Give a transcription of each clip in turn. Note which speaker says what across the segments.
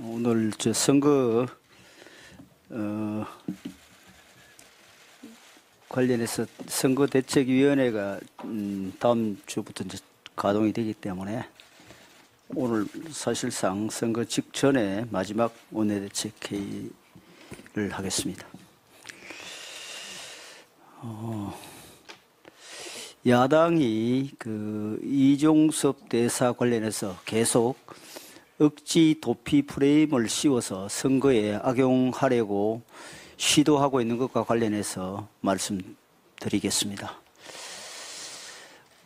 Speaker 1: 오늘 저 선거 관련해서 선거대책위원회가 다음 주부터 이제 가동이 되기 때문에 오늘 사실상 선거 직전에 마지막 원내대책회의를 하겠습니다. 야당이 이종섭 대사 관련해서 계속 억지 도피 프레임을 씌워서 선거에 악용하려고 시도하고 있는 것과 관련해서 말씀드리겠습니다.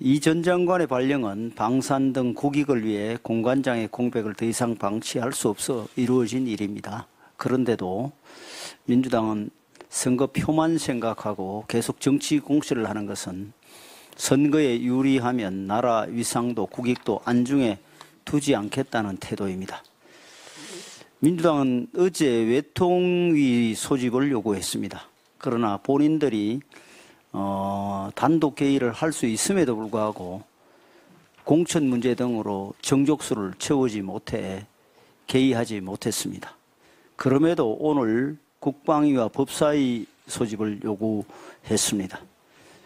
Speaker 1: 이 전 장관의 발령은 방산 등 국익을 위해 공관장의 공백을 더 이상 방치할 수 없어 이루어진 일입니다. 그런데도 민주당은 선거표만 생각하고 계속 정치 공세를 하는 것은 선거에 유리하면 나라 위상도 국익도 안중에 두지 않겠다는 태도입니다. 민주당은 어제 외통위 소집을 요구했습니다. 그러나 본인들이 단독 회의를 할 수 있음에도 불구하고 공천 문제 등으로 정족수를 채우지 못해 개의하지 못했습니다. 그럼에도 오늘 국방위와 법사위 소집을 요구했습니다.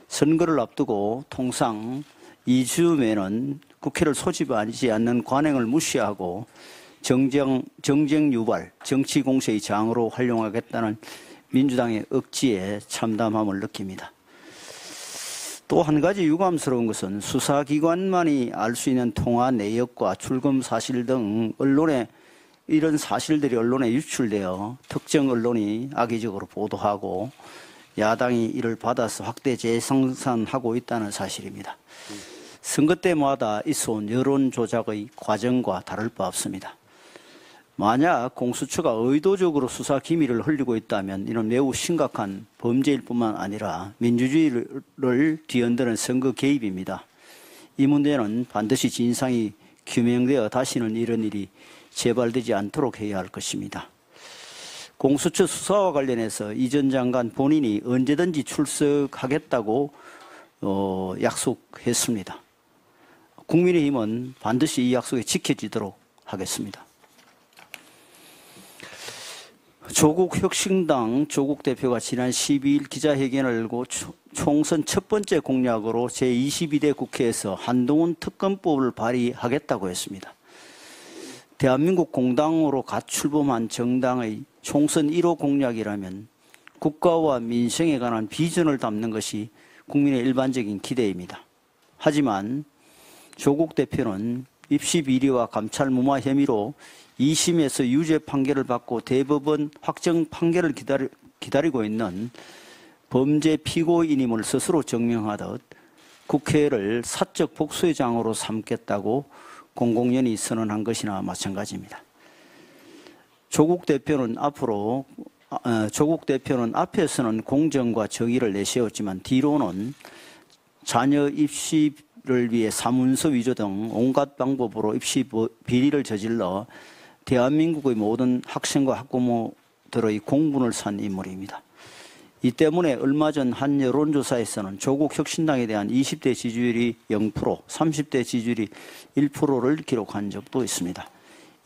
Speaker 1: 선거를 앞두고 통상 2주면은 국회를 소집하지 않는 관행을 무시하고 정쟁 유발, 정치 공세의 장으로 활용하겠다는 민주당의 억지에 참담함을 느낍니다. 또 한 가지 유감스러운 것은 수사기관만이 알 수 있는 통화 내역과 출금 사실 등 이런 사실들이 언론에 유출되어 특정 언론이 악의적으로 보도하고 야당이 이를 받아서 확대 재생산하고 있다는 사실입니다. 선거 때마다 있어온 여론 조작의 과정과 다를 바 없습니다. 만약 공수처가 의도적으로 수사 기밀을 흘리고 있다면 이는 매우 심각한 범죄일 뿐만 아니라 민주주의를 뒤흔드는 선거 개입입니다. 이 문제는 반드시 진상이 규명되어 다시는 이런 일이 재발되지 않도록 해야 할 것입니다. 공수처 수사와 관련해서 이 전 장관 본인이 언제든지 출석하겠다고 약속했습니다. 국민의힘은 반드시 이 약속이 지켜지도록 하겠습니다. 조국 혁신당 조국 대표가 지난 12일 기자회견을 열고 총선 첫 번째 공약으로 제22대 국회에서 한동훈 특검법을 발의하겠다고 했습니다. 대한민국 공당으로 갓 출범한 정당의 총선 1호 공약이라면 국가와 민생에 관한 비전을 담는 것이 국민의 일반적인 기대입니다. 하지만 조국 대표는 입시 비리와 감찰 무마 혐의로 2심에서 유죄 판결을 받고 대법원 확정 판결을 기다리고 있는 범죄 피고인임을 스스로 증명하듯 국회를 사적 복수의 장으로 삼겠다고 공공연히 선언한 것이나 마찬가지입니다. 조국 대표는 앞에서는 공정과 정의를 내세웠지만 뒤로는 자녀 입시를 위해 사문서 위조 등 온갖 방법으로 입시 비리를 저질러 대한민국의 모든 학생과 학부모들의 공분을 산 인물입니다. 이 때문에 얼마 전 한 여론조사에서는 조국 혁신당에 대한 20대 지지율이 0%, 30대 지지율이 1%를 기록한 적도 있습니다.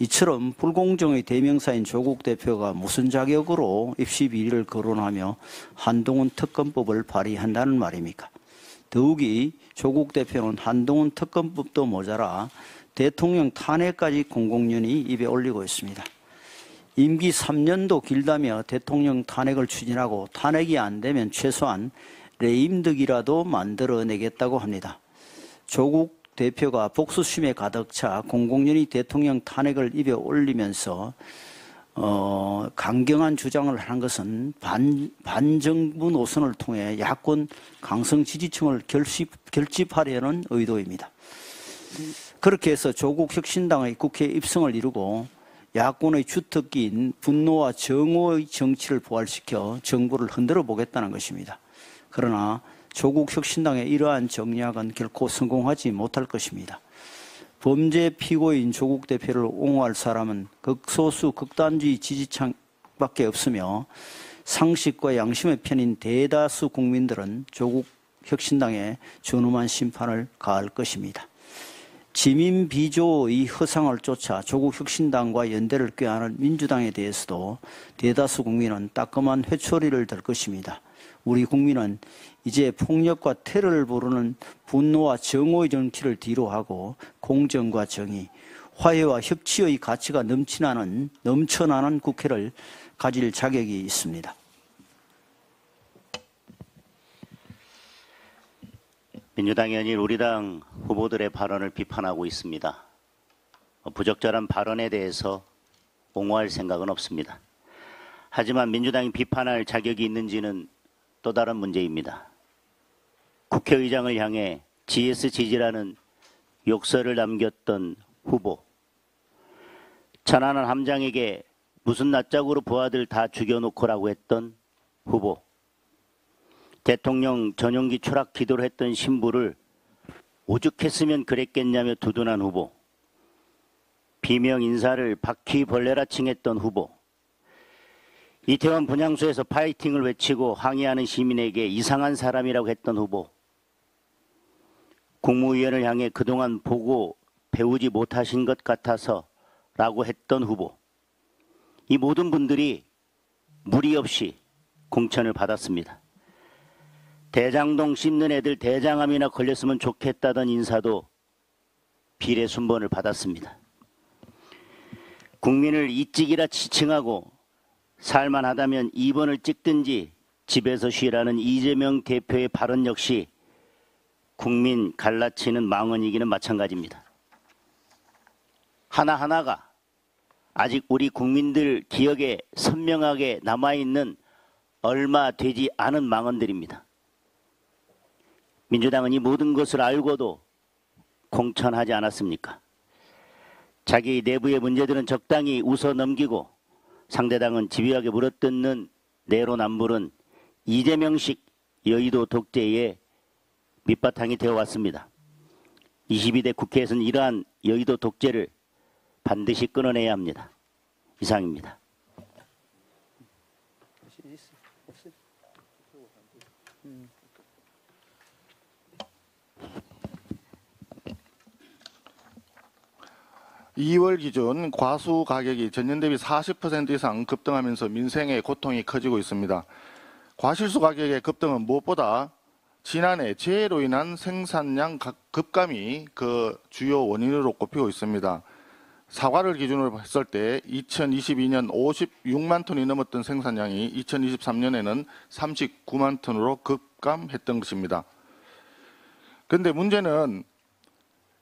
Speaker 1: 이처럼 불공정의 대명사인 조국 대표가 무슨 자격으로 입시 비리를 거론하며 한동훈 특검법을 발의한다는 말입니까? 더욱이 조국 대표는 한동훈 특검법도 모자라 대통령 탄핵까지 공공연히 입에 올리고 있습니다. 임기 3년도 길다며 대통령 탄핵을 추진하고 탄핵이 안 되면 최소한 레임덕이라도 만들어내겠다고 합니다. 조국 대표가 복수심에 가득 차 공공연히 대통령 탄핵을 입에 올리면서 강경한 주장을 한 것은 반정부 노선을 통해 야권 강성 지지층을 결집하려는 의도입니다. 그렇게 해서 조국 혁신당의 국회 입성을 이루고 야권의 주특기인 분노와 정오의 정치를 부활시켜 정부를 흔들어 보겠다는 것입니다. 그러나 조국 혁신당의 이러한 정략은 결코 성공하지 못할 것입니다. 범죄 피고인 조국 대표를 옹호할 사람은 극소수 극단주의 지지층밖에 없으며 상식과 양심의 편인 대다수 국민들은 조국 혁신당에 준엄한 심판을 가할 것입니다. 지민 비조의 허상을 쫓아 조국 혁신당과 연대를 꾀하는 민주당에 대해서도 대다수 국민은 따끔한 회초리를 들 것입니다. 우리 국민은 이제 폭력과 테러를 부르는 분노와 정오의 정치를 뒤로하고 공정과 정의, 화해와 협치의 가치가 넘쳐나는 국회를 가질 자격이 있습니다.
Speaker 2: 민주당이 아닌 우리 당 후보들의 발언을 비판하고 있습니다. 부적절한 발언에 대해서 옹호할 생각은 없습니다. 하지만 민주당이 비판할 자격이 있는지는 또 다른 문제입니다. 국회의장을 향해 GS 지지라는 욕설을 남겼던 후보, 천안한 함장에게 무슨 낯짝으로 부하들 다 죽여놓고라고 했던 후보, 대통령 전용기 추락 기도를 했던 신부를 오죽했으면 그랬겠냐며 두둔한 후보, 비명 인사를 바퀴벌레라 칭했던 후보, 이태원 분향소에서 파이팅을 외치고 항의하는 시민에게 이상한 사람이라고 했던 후보, 국무위원을 향해 그동안 보고 배우지 못하신 것 같아서 라고 했던 후보, 이 모든 분들이 무리 없이 공천을 받았습니다. 대장동 씹는 애들 대장암이나 걸렸으면 좋겠다던 인사도 비례 순번을 받았습니다. 국민을 이찍이라 지칭하고 살만하다면 2번을 찍든지 집에서 쉬라는 이재명 대표의 발언 역시 국민 갈라치는 망언이기는 마찬가지입니다. 하나하나가 아직 우리 국민들 기억에 선명하게 남아있는 얼마 되지 않은 망언들입니다. 민주당은 이 모든 것을 알고도 공천하지 않았습니까? 자기 내부의 문제들은 적당히 웃어 넘기고 상대당은 집요하게 물어뜯는 내로남불은 이재명식 여의도 독재의 밑바탕이 되어왔습니다. 22대 국회에서는 이러한 여의도 독재를 반드시 끊어내야 합니다. 이상입니다.
Speaker 3: 2월 기준 과수 가격이 전년 대비 40% 이상 급등하면서 민생의 고통이 커지고 있습니다. 과실수 가격의 급등은 무엇보다 지난해 재해로 인한 생산량 급감이 그 주요 원인으로 꼽히고 있습니다. 사과를 기준으로 했을 때 2022년 56만 톤이 넘었던 생산량이 2023년에는 39만 톤으로 급감했던 것입니다. 그런데 문제는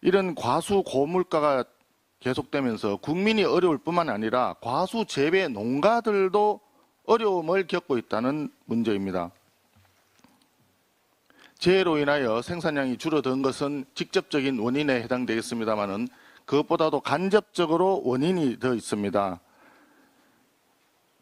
Speaker 3: 이런 과수 고물가가 계속되면서 국민이 어려울 뿐만 아니라 과수 재배 농가들도 어려움을 겪고 있다는 문제입니다. 재해로 인하여 생산량이 줄어든 것은 직접적인 원인에 해당되겠습니다마는 그것보다도 간접적으로 원인이 더 있습니다.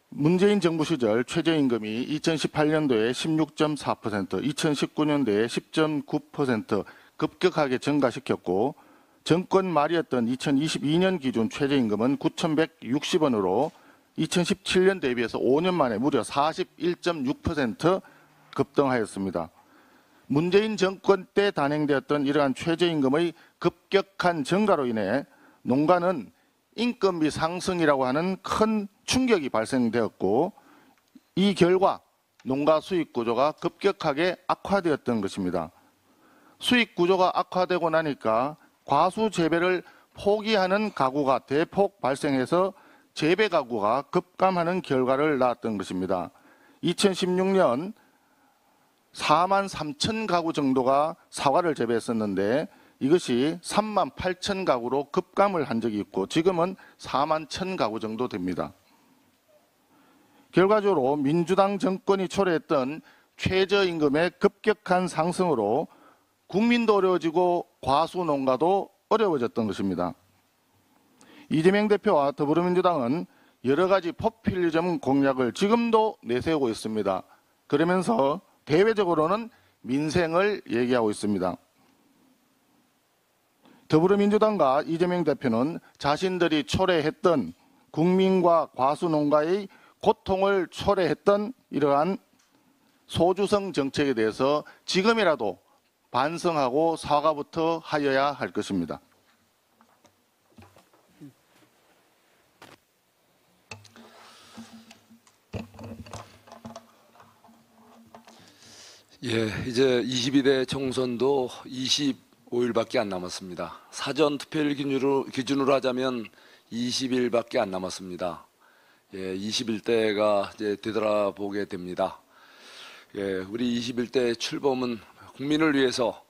Speaker 3: 문재인 정부 시절 최저임금이 2018년도에 16.4%, 2019년도에 10.9% 급격하게 증가시켰고 정권 말이었던 2022년 기준 최저임금은 9,160원으로 2017년 대비해서 5년 만에 무려 41.6% 급등하였습니다. 문재인 정권 때 단행되었던 이러한 최저임금의 급격한 증가로 인해 농가는 인건비 상승이라고 하는 큰 충격이 발생되었고 이 결과 농가 수익 구조가 급격하게 악화되었던 것입니다. 수익 구조가 악화되고 나니까 과수 재배를 포기하는 가구가 대폭 발생해서 재배 가구가 급감하는 결과를 낳았던 것입니다. 2016년 4만 3천 가구 정도가 사과를 재배했었는데 이것이 3만 8천 가구로 급감을 한 적이 있고 지금은 4만 1천 가구 정도 됩니다. 결과적으로 민주당 정권이 초래했던 최저임금의 급격한 상승으로 국민도 어려워지고 과수농가도 어려워졌던 것입니다. 이재명 대표와 더불어민주당은 여러 가지 포퓰리즘 공약을 지금도 내세우고 있습니다. 그러면서 대외적으로는 민생을 얘기하고 있습니다. 더불어민주당과 이재명 대표는 자신들이 초래했던 국민과 과수농가의 고통을 초래했던 이러한 소주성 정책에 대해서 지금이라도 반성하고 사과부터 하여야 할 것입니다.
Speaker 4: 예, 이제 22대 총선도 25일밖에 안 남았습니다. 사전 투표일 기준으로 하자면 20일밖에 안 남았습니다. 예, 21대가 이제 되돌아보게 됩니다. 예, 우리 21대 출범은 국민을 위해서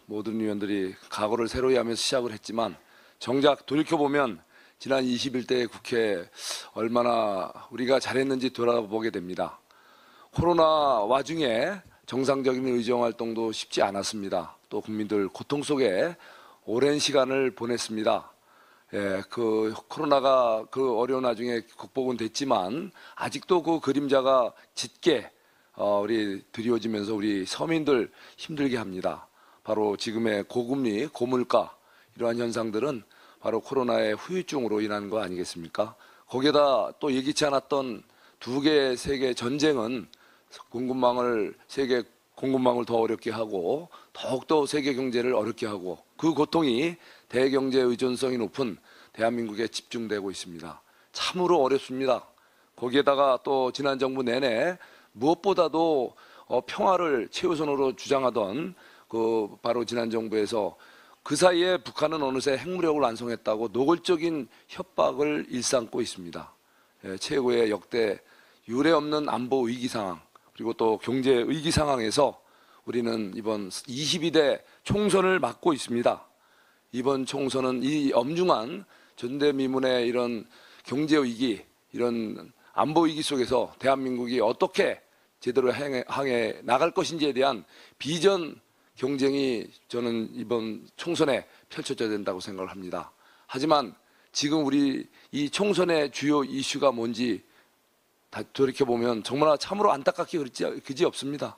Speaker 4: 모든 의원들이 각오를 새로이 하면서 시작을 했지만 정작 돌이켜보면 지난 21대 국회 얼마나 우리가 잘했는지 돌아보게 됩니다. 코로나 와중에 정상적인 의정활동도 쉽지 않았습니다. 또 국민들 고통 속에 오랜 시간을 보냈습니다. 그 코로나가 그 어려운 와중에 극복은 됐지만 아직도 그 그림자가 짙게 우리 드리워지면서 우리 서민들 힘들게 합니다. 바로 지금의 고금리, 고물가 이러한 현상들은 바로 코로나의 후유증으로 인한 거 아니겠습니까? 거기에다 또 예기치 않았던 두 개 세계 전쟁은 세계 공급망을 더 어렵게 하고 더욱더 세계 경제를 어렵게 하고 그 고통이 대경제 의존성이 높은 대한민국에 집중되고 있습니다. 참으로 어렵습니다. 거기에다가 또 지난 정부 내내 무엇보다도 평화를 최우선으로 주장하던 그 바로 지난 정부에서 그 사이에 북한은 어느새 핵무력을 완성했다고 노골적인 협박을 일삼고 있습니다. 최고의 역대 유례 없는 안보 위기 상황 그리고 또 경제 위기 상황에서 우리는 이번 22대 총선을 맞고 있습니다. 이번 총선은 이 엄중한 전대미문의 이런 경제 위기, 이런 안보 위기 속에서 대한민국이 어떻게 제대로 향해 나갈 것인지에 대한 비전 경쟁이 저는 이번 총선에 펼쳐져야 된다고 생각을 합니다. 하지만 지금 우리 이 총선의 주요 이슈가 뭔지 돌이켜보면 정말 참으로 안타깝게 그지 없습니다.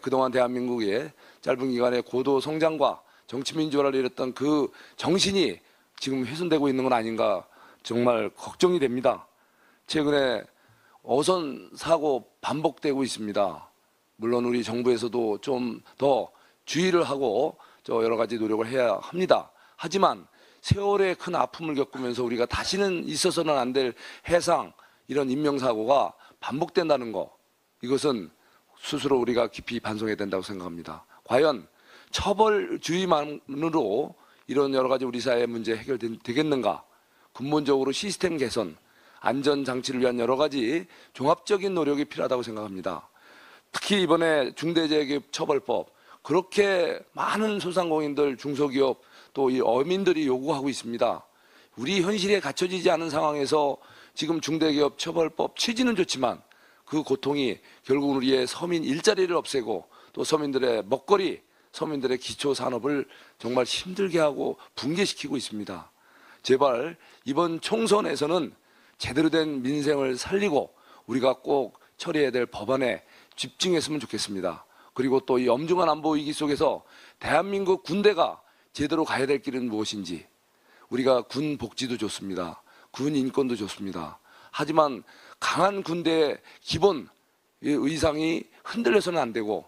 Speaker 4: 그동안 대한민국의 짧은 기간에 고도 성장과 정치민주화를 이뤘던 그 정신이 지금 훼손되고 있는 건 아닌가 정말 걱정이 됩니다. 최근에 어선 사고 반복되고 있습니다. 물론 우리 정부에서도 좀 더 주의를 하고 여러 가지 노력을 해야 합니다. 하지만 세월의 큰 아픔을 겪으면서 우리가 다시는 있어서는 안 될 해상 이런 인명사고가 반복된다는 거 이것은 스스로 우리가 깊이 반성해야 된다고 생각합니다. 과연 처벌주의만으로 이런 여러 가지 우리 사회의 문제 해결되겠는가? 근본적으로 시스템 개선, 안전장치를 위한 여러 가지 종합적인 노력이 필요하다고 생각합니다. 특히 이번에 중대재해기업처벌법 그렇게 많은 소상공인들, 중소기업 또 이 어민들이 요구하고 있습니다. 우리 현실에 갖춰지지 않은 상황에서 지금 중대기업처벌법 취지는 좋지만 그 고통이 결국은 우리의 서민 일자리를 없애고 또 서민들의 먹거리, 서민들의 기초산업을 정말 힘들게 하고 붕괴시키고 있습니다. 제발 이번 총선에서는 제대로 된 민생을 살리고 우리가 꼭 처리해야 될 법안에 집중했으면 좋겠습니다. 그리고 또 이 엄중한 안보 위기 속에서 대한민국 군대가 제대로 가야 될 길은 무엇인지 우리가 군 복지도 좋습니다. 군 인권도 좋습니다. 하지만 강한 군대의 기본 의상이 흔들려서는 안 되고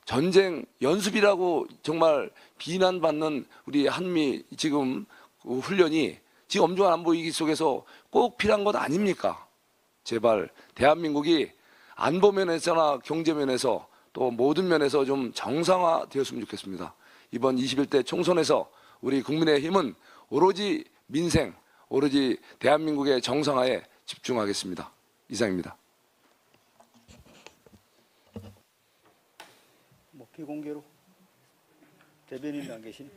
Speaker 4: 전쟁 연습이라고 정말 비난받는 우리 한미 지금 훈련이 지금 엄중한 안보 위기 속에서 꼭 필요한 것 아닙니까? 제발 대한민국이 안보 면에서나 경제 면에서 또 모든 면에서 좀 정상화되었으면 좋겠습니다. 이번 21대 총선에서 우리 국민의힘은 오로지 민생, 오로지 대한민국의 정상화에 집중하겠습니다. 이상입니다.
Speaker 1: 비공개로 대변인 안 계신?